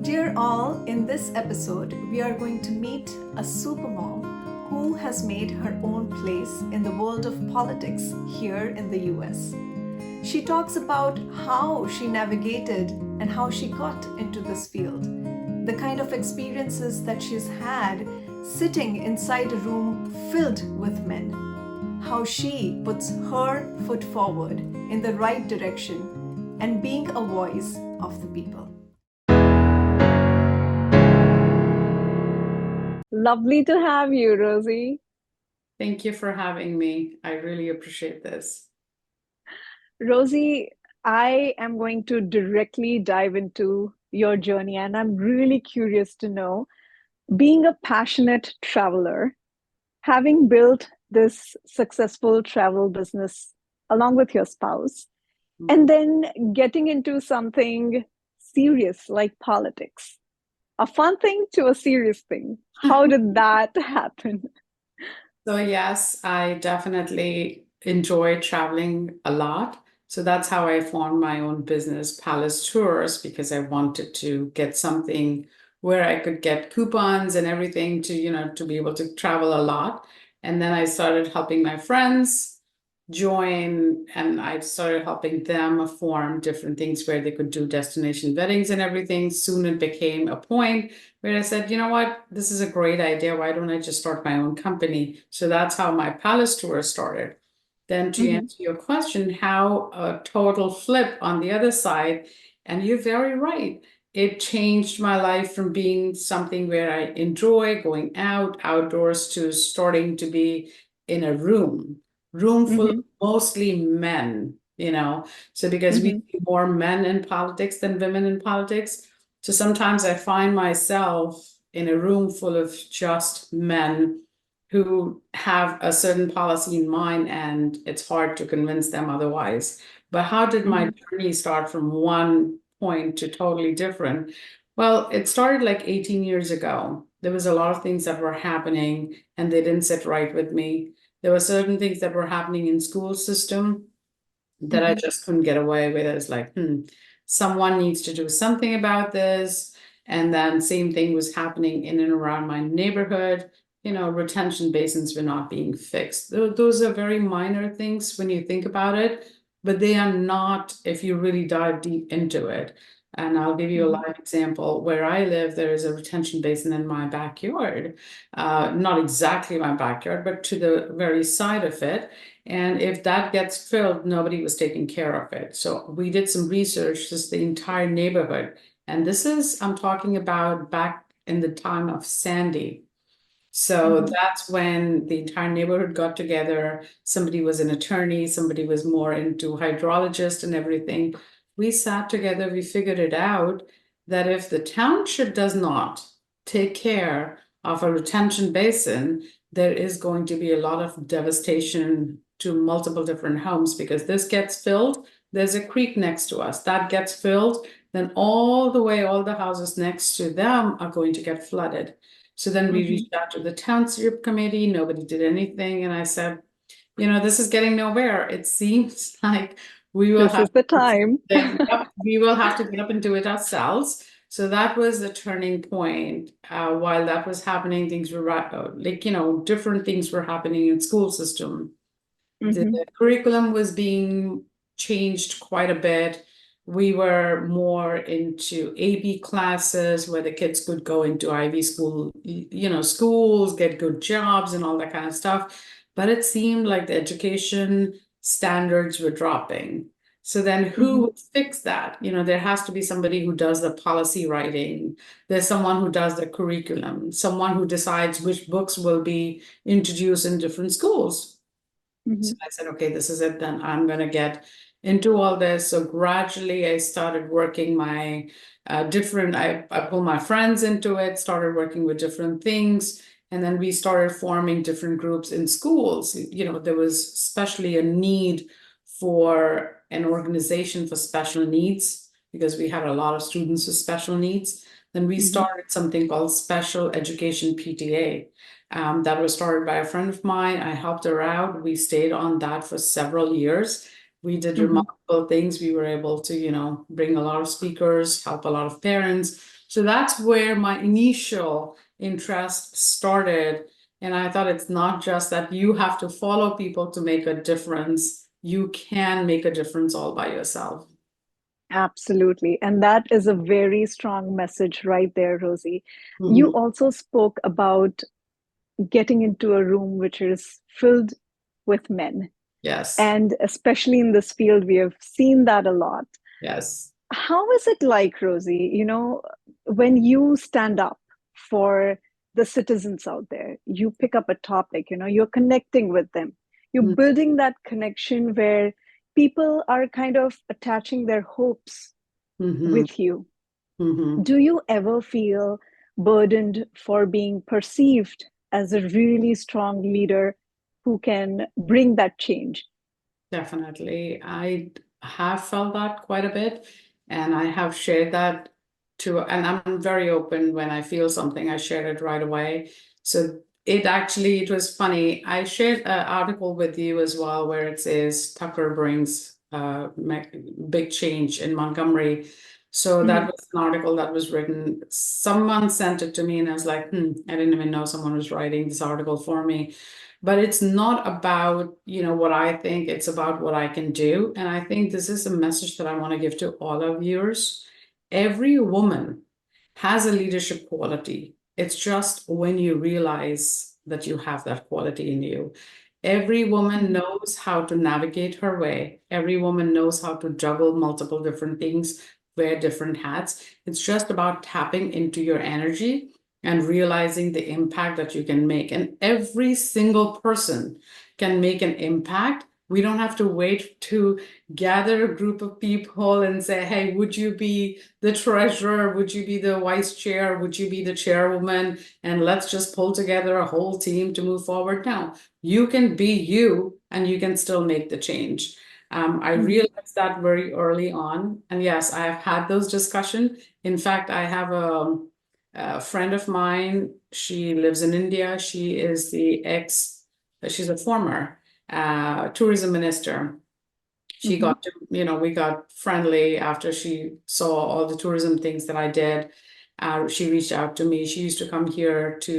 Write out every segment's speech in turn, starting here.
Dear all, in this episode, we are going to meet a supermom who has made her own place in the world of politics here in the US. She talks about how she navigated and how she got into this field, the kind of experiences that she's had sitting inside a room filled with men, how she puts her foot forward in the right direction and being a voice of the people. Lovely to have you, Rosy. Thank you for having me. I really appreciate this. Rosy, I am going to directly dive into your journey, and I'm really curious to know, being a passionate traveler, having built this successful travel business along with your spouse, and then getting into something serious like politics, a fun thing to a serious thing. How did that happen? So yes, I definitely enjoy traveling a lot. So that's how I formed my own business, Palace Tours, because I wanted to get something where I could get coupons and everything to be able to travel a lot. And then I started helping my friends join, and I started helping them form different things where they could do destination weddings and everything. Soon it became a point where I said, you know what, this is a great idea. Why don't I just start my own company? So that's how my Palace Tour started. Then to answer your question, how a total flip on the other side, and you're very right. It changed my life from being something where I enjoy going out, outdoors, to starting to be in a room full of mostly men, so because we see more men in politics than women in politics. So sometimes I find myself in a room full of just men who have a certain policy in mind, and it's hard to convince them otherwise. But how did my journey start from one point to totally different? Well, it started like 18 years ago. There was a lot of things that were happening and they didn't sit right with me. There were certain things that were happening in school system that I just couldn't get away with. It's like, someone needs to do something about this. And then same thing was happening in and around my neighborhood. Retention basins were not being fixed. Those are very minor things when you think about it, but they are not if you really dive deep into it. And I'll give you a live example. Where I live, there is a retention basin in my backyard. Not exactly my backyard, but to the very side of it. And if that gets filled, nobody was taking care of it. So we did some research, just the entire neighborhood. And I'm talking about back in the time of Sandy. So that's when the entire neighborhood got together. Somebody was an attorney, somebody was more into hydrologist and everything. We sat together, we figured it out that if the township does not take care of a retention basin, there is going to be a lot of devastation to multiple different homes, because this gets filled. There's a creek next to us that gets filled, then all the houses next to them are going to get flooded. So then we reached out to the township committee. Nobody did anything. And I said, this is getting nowhere. It seems like we will This have is the time. we will have to get up and do it ourselves. So that was the turning point. While that was happening, things were different things were happening in school system. The curriculum was being changed quite a bit. We were more into AB classes where the kids could go into Ivy school, schools, get good jobs and all that kind of stuff. But it seemed like the education standards were dropping. So then who would fix that? There has to be somebody who does the policy writing. There's someone who does the curriculum, someone who decides which books will be introduced in different schools. So I said, okay, this is it. Then I'm going to get into all this. So gradually I started working my I pulled my friends into it, started working with different things. And then we started forming different groups in schools. There was especially a need for an organization for special needs, because we had a lot of students with special needs. Then we started something called Special Education PTA. That was started by a friend of mine. I helped her out. We stayed on that for several years. We did remarkable things. We were able to, bring a lot of speakers, help a lot of parents. So that's where my initial interest started. And I thought it's not just that you have to follow people to make a difference. You can make a difference all by yourself. Absolutely. And that is a very strong message right there, Rosie. You Mhm. also spoke about getting into a room which is filled with men. Yes, And especially in this field, we have seen that a lot. yes. How is it like, Rosie, when you stand up for the citizens out there, you pick up a topic, you're connecting with them, you're building that connection where people are kind of attaching their hopes Mm-hmm. with you. Mm-hmm. Do you ever feel burdened for being perceived as a really strong leader who can bring that change? Definitely. I have felt that quite a bit, and I have shared that too. And I'm very open when I feel something, I share it right away. So it was funny. I shared an article with you as well where it says Tucker brings big change in Montgomery. So that Mhm. was an article that was written. Someone sent it to me, and I was like, I didn't even know someone was writing this article for me. But it's not about, what I think, it's about what I can do. And I think this is a message that I want to give to all our viewers. Every woman has a leadership quality. It's just when you realize that you have that quality in you. Every woman Mhm. knows how to navigate her way. Every woman knows how to juggle multiple different things, wear different hats. It's just about tapping into your energy and realizing the impact that you can make. And every single person can make an impact. We don't have to wait to gather a group of people and say, hey, would you be the treasurer? Would you be the vice chair? Would you be the chairwoman? And let's just pull together a whole team to move forward. Now, you can be you and you can still make the change. I Mhm. realized that very early on. And yes, I have had those discussions. In fact, I have a friend of mine. She lives in India. She's a former tourism minister. She Mhm. got to, we got friendly after she saw all the tourism things that I did. She reached out to me. She used to come here to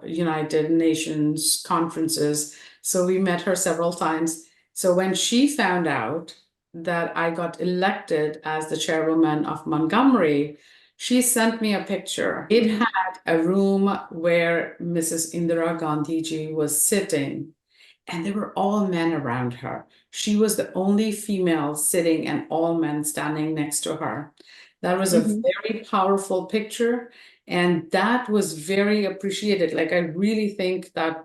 United Nations conferences. So we met her several times. So when she found out that I got elected as the chairwoman of Montgomery, she sent me a picture. It Mhm. had a room where Mrs. Indira Gandhi ji was sitting, and they were all men around her. She was the only female sitting and all men standing next to her. That was a Mhm. very powerful picture, and that was very appreciated. Like, I really think that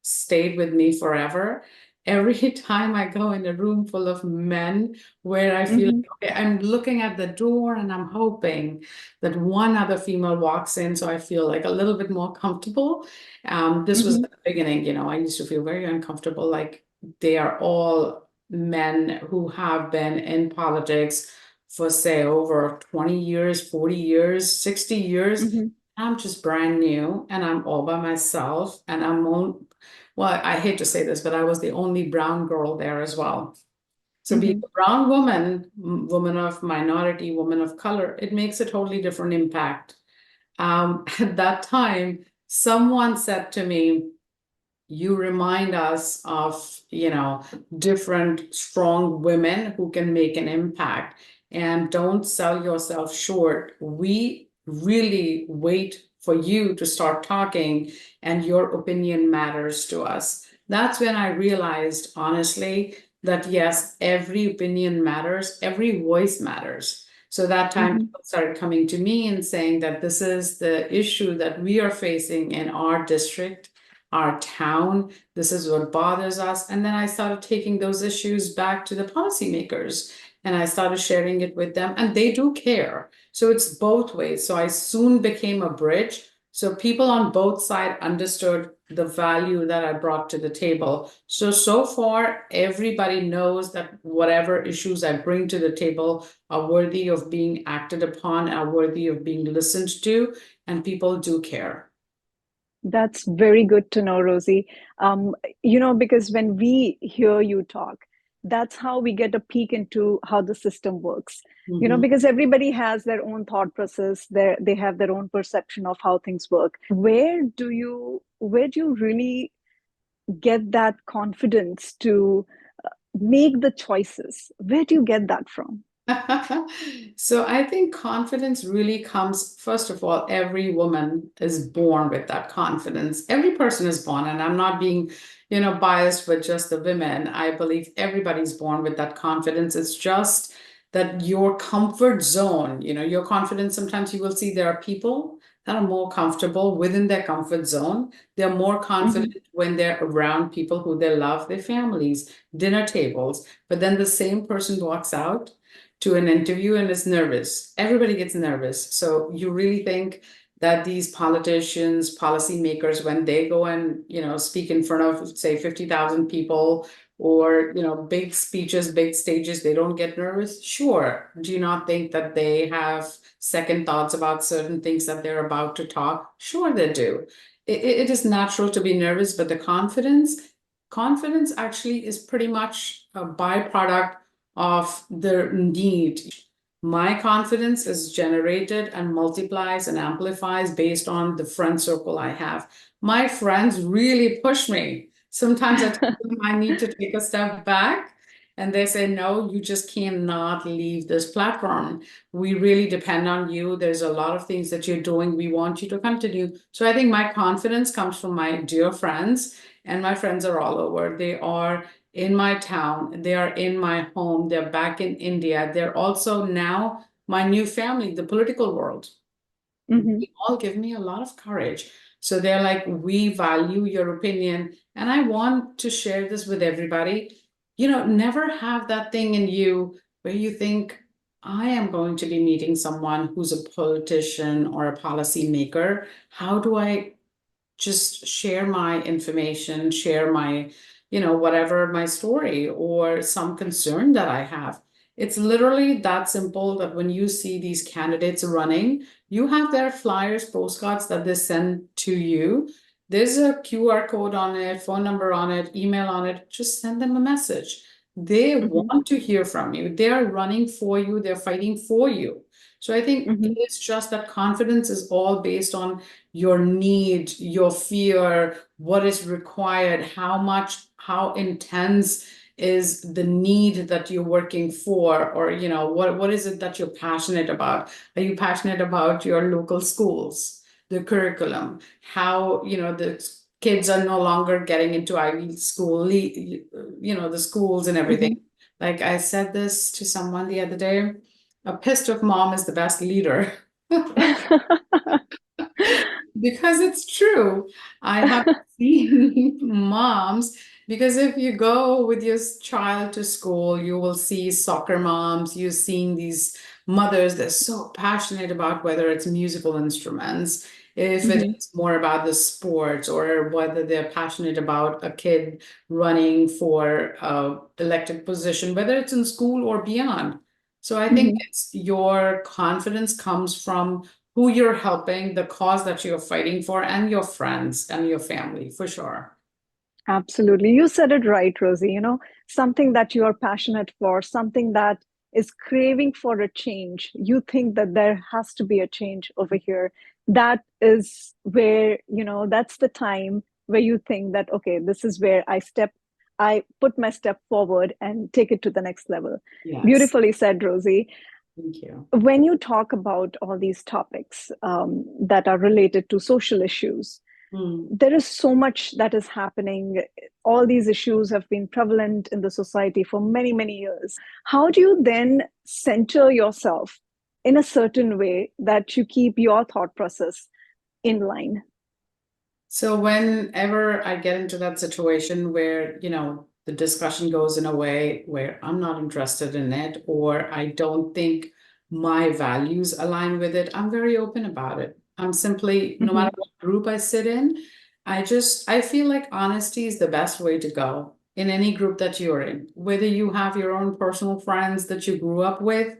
stayed with me forever. Every time I go in a room full of men where I feel Mhm. like, okay, I'm looking at the door and I'm hoping that one other female walks in so I feel like a little bit more comfortable. This was Mhm. at the beginning, I used to feel very uncomfortable. Like, they are all men who have been in politics for, say, over 20 years, 40 years, 60 years. Mhm. I'm just brand new and I'm all by myself. And well, I hate to say this, but I was the only brown girl there as well. So being Mhm. a brown woman, woman of minority, woman of color, it makes a totally different impact. At that time, someone said to me, you remind us of, different strong women who can make an impact, and don't sell yourself short. We really wait for you to start talking, and your opinion matters to us. That's when I realized, honestly, that yes, every opinion matters, every voice matters. So that time Mhm. people started coming to me and saying that this is the issue that we are facing in our district, our town. This is what bothers us. And then I started taking those issues back to the policymakers and I started sharing it with them, and they do care. So it's both ways. So I soon became a bridge. So people on both sides understood the value that I brought to the table. So far, everybody knows that whatever issues I bring to the table are worthy of being acted upon, are worthy of being listened to, and people do care. That's very good to know, Rosie. Because when we hear you talk, that's how we get a peek into how the system works. Mhm. Because everybody has their own thought process, they have their own perception of how things work. Where do you really get that confidence to make the choices? Where do you get that from? So I think confidence really comes, first of all, every woman is born with that confidence. Every person is born, and I'm not being, biased with just the women. I believe everybody's born with that confidence. It's just that your comfort zone, your confidence, sometimes you will see there are people that are more comfortable within their comfort zone. They're more Mhm. confident when they're around people who they love, their families, dinner tables. But then the same person walks out to an interview and is nervous. Everybody gets nervous. So you really think that these politicians, policymakers, when they go and speak in front of, say, 50,000 people, or big speeches, big stages, they don't get nervous? Sure. Do you not think that they have second thoughts about certain things that they're about to talk? Sure, they do. It is natural to be nervous, but the confidence actually is pretty much a byproduct of the need. My confidence is generated and multiplies and amplifies based on the friend circle I have. My friends really push me. Sometimes I tell them I need to take a step back, and they say, no, you just cannot leave this platform. We really depend on you. There's a lot of things that you're doing. We want you to continue. So I think my confidence comes from my dear friends, and my friends are all over. They are in my town, they are in my home, they're back in India, they're also now my new family, the political world. Mhm. They all give me a lot of courage. So they're like, we value your opinion, and I want to share this with everybody. Never have that thing in you where you think, I am going to be meeting someone who's a politician or a policy maker. How do I just share my information, share my, whatever my story or some concern that I have? It's literally that simple, that when you see these candidates running, you have their flyers, postcards that they send to you. There's a QR code on it, phone number on it, email on it. Just send them a message. They Mhm. want to hear from you. They are running for you. They're fighting for you. So I think Mhm. it's just that confidence is all based on your need, your fear, what is required, how intense is the need that you're working for, or what is it that you're passionate about? Are you passionate about your local schools, the curriculum, how the kids are no longer getting into Ivy school, the schools and everything? Mhm. Like I said this to someone the other day, a pissed off mom is the best leader. Because it's true. I have seen moms, because if you go with your child to school, you will see soccer moms, you're seeing these mothers, they're so passionate about whether it's musical instruments, if Mhm. it's more about the sports, or whether they're passionate about a kid running for a elected position, whether it's in school or beyond. So I think Mhm. it's your confidence comes from who you're helping, the cause that you're fighting for, and your friends and your family, for sure. Absolutely. You said it right, Rosie. Something that you are passionate for, something that is craving for a change. You think that there has to be a change over here. That is where, that's the time where you think that, okay, this is where I put my step forward and take it to the next level. Yes, Beautifully said, Rosie. thank you. When you talk about all these topics that are related to social issues, Hmm. there is so much that is happening. All these issues have been prevalent in the society for many, many years. How do you then center yourself in a certain way that you keep your thought process in line? So whenever I get into that situation where, the discussion goes in a way where I'm not interested in it, or I don't think my values align with it, I'm very open about it. I'm simply, no Mm-hmm. matter what group I sit in, I feel like honesty is the best way to go in any group that you're in, whether you have your own personal friends that you grew up with,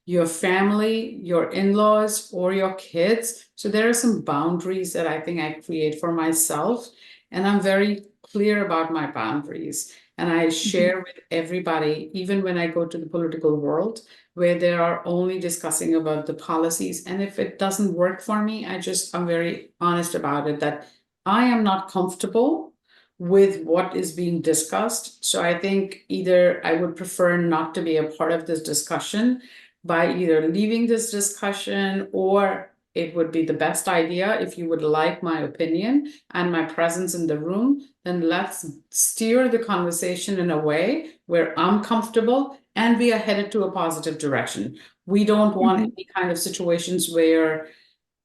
your family, your in-laws, or your kids. So there are some boundaries that I think I create for myself, and I'm very clear about my boundaries. And I share with everybody, even when I go to the political world, where they are only discussing about the policies. And if it doesn't work for me, I'm very honest about it, that I am not comfortable with what is being discussed. So I think either I would prefer not to be a part of this discussion by either leaving this discussion, or it would be the best idea if you would like my opinion and my presence in the room, then let's steer the conversation in a way where I'm comfortable and we are headed to a positive direction. We don't want any kind of situations where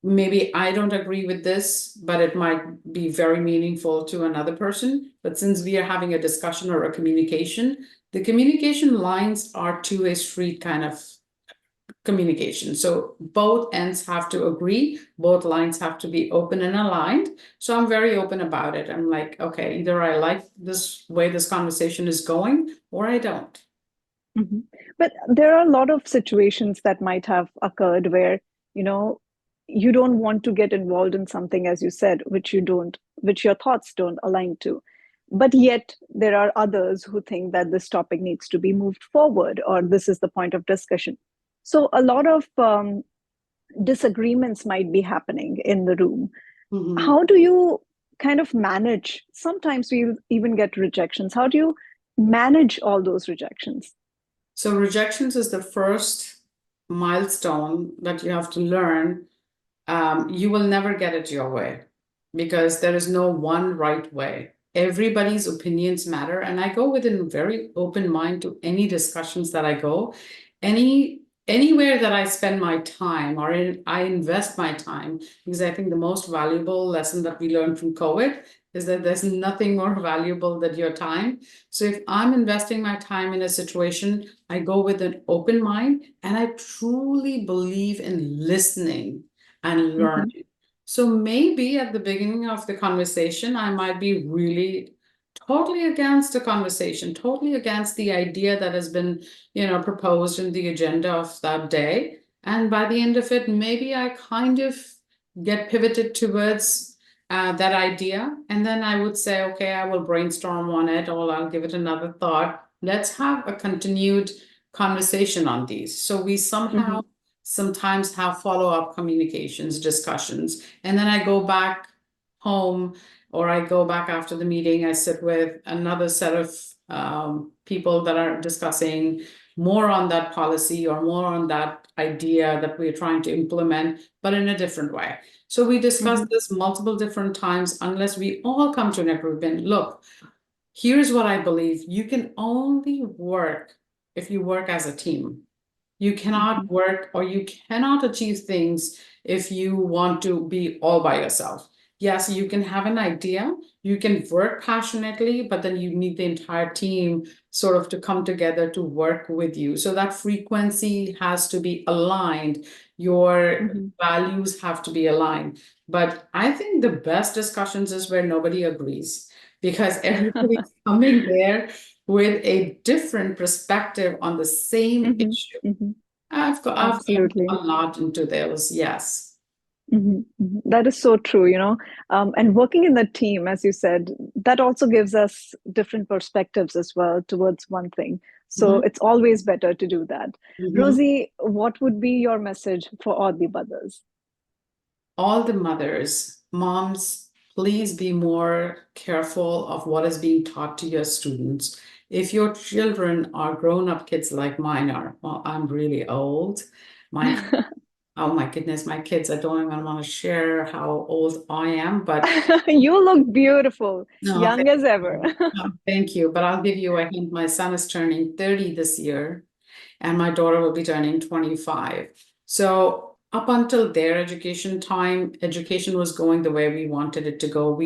maybe I don't agree with this, but it might be very meaningful to another person. But since we are having a discussion or a communication, the communication lines are two-way street kind of communication. So both ends have to agree, both lines have to be open and aligned. So I'm very open about it. I'm like, okay, either I like this way this conversation is going, or I don't. But there are a lot of situations that might have occurred where, you don't want to get involved in something, as you said, which your thoughts don't align to. But yet there are others who think that this topic needs to be moved forward, or this is the point of discussion. So a lot of disagreements might be happening in the room. How do you kind of manage? Sometimes we'll even get rejections. How do you manage all those rejections? So rejections is the first milestone that you have to learn. You will never get it your way, because there is no one right way. Everybody's opinions matter. And I go with a very open mind to any discussions that I go, anywhere that I spend my time, or I invest my time, because I think the most valuable lesson that we learned from COVID is that there's nothing more valuable than your time. So if I'm investing my time in a situation, I go with an open mind, and I truly believe in listening and learning. So maybe at the beginning of the conversation, I might be really totally against the conversation, totally against the idea that has been, proposed in the agenda of that day. And by the end of it, maybe I kind of get pivoted towards that idea. And then I would say, okay, I will brainstorm on it, or I'll give it another thought. Let's have a continued conversation on these. So we sometimes have follow-up communications, discussions, and then I go back home, or I go back after the meeting, I sit with another set of people that are discussing more on that policy or more on that idea that we're trying to implement, but in a different way. So we discuss this multiple different times unless we all come to an agreement. Look, here's what I believe. You can only work if you work as a team. You cannot work, or you cannot achieve things if you want to be all by yourself. Yes, you can have an idea, you can work passionately, but then you need the entire team sort of to come together to work with you. So that frequency has to be aligned. Your values have to be aligned. But I think the best discussions is where nobody agrees, because everybody's coming there with a different perspective on the same issue. I've got a lot into those, yes. That is so true, and working in the team, as you said, that also gives us different perspectives as well towards one thing. So it's always better to do that. Rosy, what would be your message for all the mothers? All the mothers, moms, please be more careful of what is being taught to your students. If your children are grown-up kids like mine are, well, I'm really old. Oh my goodness, my kids, I don't even want to share how old I am, but you look beautiful, young as ever. Thank you. But I'll give you a hint. My son is turning 30 this year, and my daughter will be turning 25. So up until their education time, education was going the way we wanted it to go.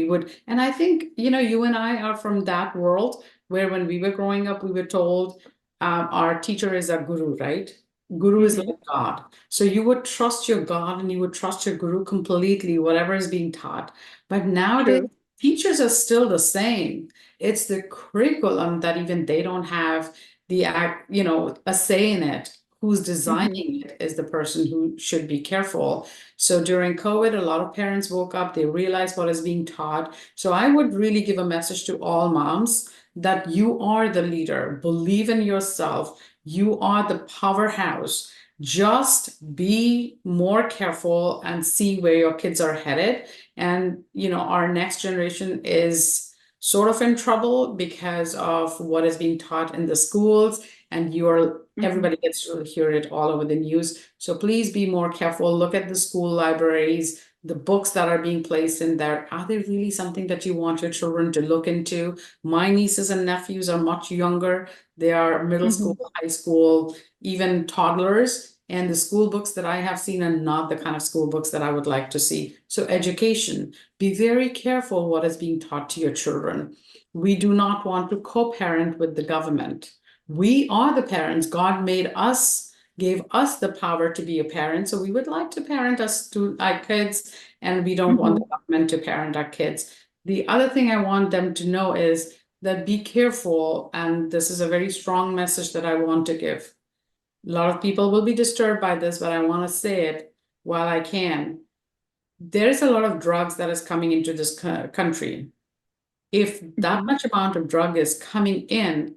And I think, you and I are from that world where when we were growing up, we were told our teacher is our guru, right? Guru is like God. So you would trust your God and you would trust your guru completely, whatever is being taught. But nowadays, teachers are still the same. It's the curriculum that even they don't have a say in it. Who's designing it is the person who should be careful. So during COVID, a lot of parents woke up, they realized what is being taught. So I would really give a message to all moms that you are the leader. Believe in yourself. You are the powerhouse. Just be more careful and see where your kids are headed. And, our next generation is sort of in trouble because of what is being taught in the schools, and everybody gets to hear it all over the news. So please be more careful. Look at the school libraries, the books that are being placed in there. Are they really something that you want your children to look into? My nieces and nephews are much younger. They are middle school, high school, even toddlers. And the school books that I have seen are not the kind of school books that I would like to see. So education, be very careful what is being taught to your children. We do not want to co-parent with the government. We are the parents. God made us, gave us the power to be a parent. So we would like to parent our kids, and we don't want the government to parent our kids. The other thing I want them to know is that be careful, and this is a very strong message that I want to give. A lot of people will be disturbed by this, but I want to say it while I can. There's a lot of drugs that is coming into this country. If that much amount of drug is coming in,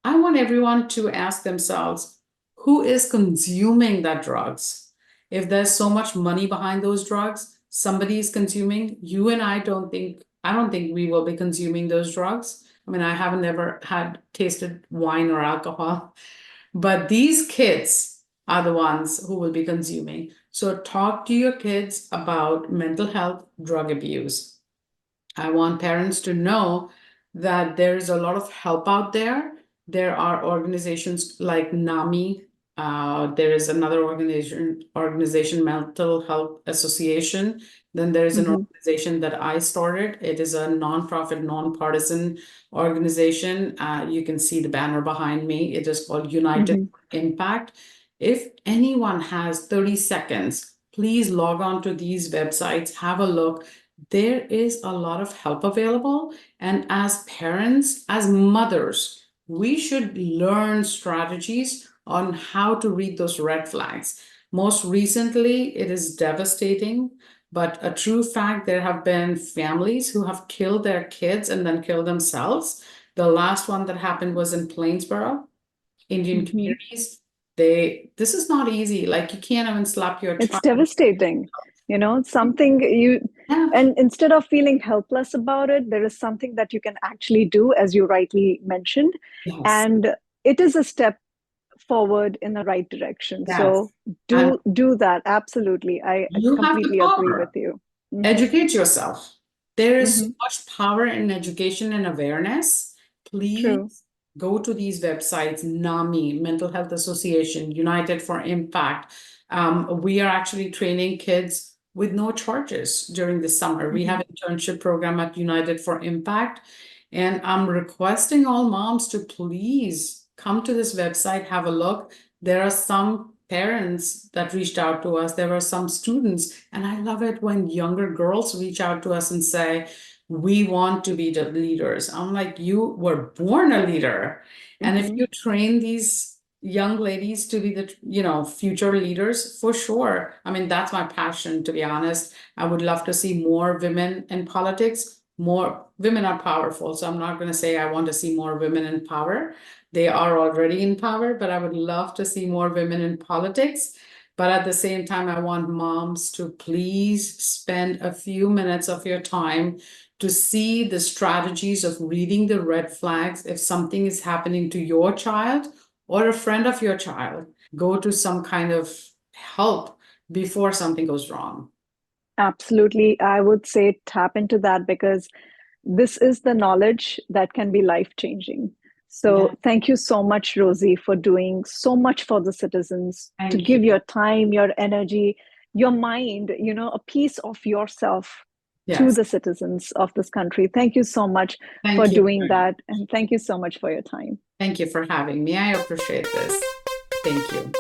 I want everyone to ask themselves, who is consuming that drugs? If there's so much money behind those drugs, somebody is consuming. You and I don't think we will be consuming those drugs. I mean, I haven't ever tasted wine or alcohol. But these kids are the ones who will be consuming. So talk to your kids about mental health, drug abuse. I want parents to know that there is a lot of help out there. There are organizations like NAMI. There is another organization, Mental Health Association. Then there is an organization that I started. It is a nonprofit, nonpartisan organization. You can see the banner behind me. It is called United for Impact. If anyone has 30 seconds, please log on to these websites, have a look. There is a lot of help available. And as parents, as mothers, we should learn strategies on how to read those red flags. Most recently, it is devastating, but a true fact, there have been families who have killed their kids and then killed themselves. The last one that happened was in Plainsboro, Indian communities. This is not easy. Like, you can't even slap your child. It's devastating. Something and instead of feeling helpless about it, there is something that you can actually do, as you rightly mentioned. Yes. And it is a step forward in the right direction. Yes. So do that. Absolutely. I completely agree with you. Educate yourself. There is so much power in education and awareness. Please go to these websites, NAMI, Mental Health Association, United for Impact. We are actually training kids with no charges during the summer. We have an internship program at United for Impact. And I'm requesting all moms to please come to this website, have a look. There are some parents that reached out to us. There are some students. And I love it when younger girls reach out to us and say, we want to be the leaders. I'm like, you were born a leader. And if you train these young ladies to be the future leaders, for sure. I mean, that's my passion, to be honest. I would love to see more women in politics. More women are powerful, so I'm not going to say I want to see more women in power. They are already in power, but I would love to see more women in politics. But at the same time, I want moms to please spend a few minutes of your time to see the strategies of reading the red flags. If something is happening to your child or a friend of your child, go to some kind of help before something goes wrong. Absolutely. I would say tap into that, because this is the knowledge that can be life-changing. So thank you so much, Rosy, for doing so much for the citizens, to give your time, your energy, your mind, a piece of yourself to the citizens of this country. Thank you so much for doing that. And thank you so much for your time. Thank you for having me. I appreciate this. Thank you.